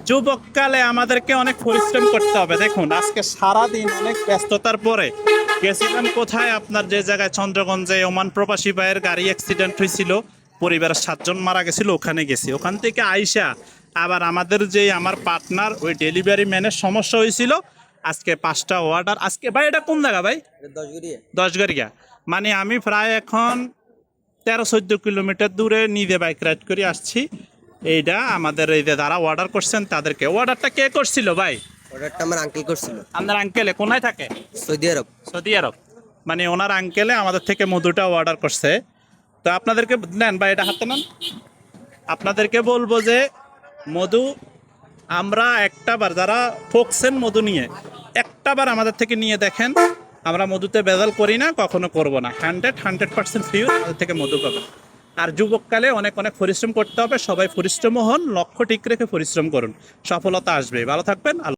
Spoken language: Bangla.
যুবককালে আমাদেরকে অনেক পরিশ্রম করতে হবে। দেখুন আজকে সারাদিন অনেক ব্যস্ততার পরে গেছিলাম কোথায়, আপনার যে জায়গায় চন্দ্রগঞ্জে ওমান প্রবাসী ভাইয়ের গাড়ি অ্যাক্সিডেন্ট হয়েছিল, পরিবারের 7 জন মারা গেছিল, ওখানে গেছি। ওখান থেকে আইসা আবার আমাদের যে আমার পার্টনার ওই ডেলিভারি ম্যানের সমস্যা হয়েছিল, আজকে 5টা অর্ডার। আজকে ভাই এটা কোন জায়গা ভাই? 10 গাড়িয়া। মানে আমি প্রায় এখন 13-14 কিলোমিটার দূরে নিজে বাইক রাইড করে আসছি। এইটা আমাদের এই যে যারা অর্ডার করছেন তাদেরকে। অর্ডারটা কে করছিল ভাই? অর্ডারটা আমার আঙ্কেল করছিল। আপনার আঙ্কেলে কোনায় থাকে? সৌদি আরব। সৌদি আরব। মানে ওনার আঙ্কেলে আমাদের থেকে মধুটা অর্ডার করছে। তো আপনাদেরকে নেন ভাই, এটা হাতে নেন। আপনাদেরকে বলবো যে মধু আমরা একটাবার যারা ঠকছেন মধু নিয়ে, একটাবার আমাদের থেকে নিয়ে দেখেন। আমরা মধুতে বেজাল করি না, কখনো করব না। 100% ফিউর আমাদের থেকে মধু পাবেন। আর যুবককালে অনেক অনেক পরিশ্রম করতে হবে। সবাই পরিশ্রম হন, লক্ষ্য ঠিক রেখে পরিশ্রম করুন, সফলতা আসবে। ভালো থাকবেন।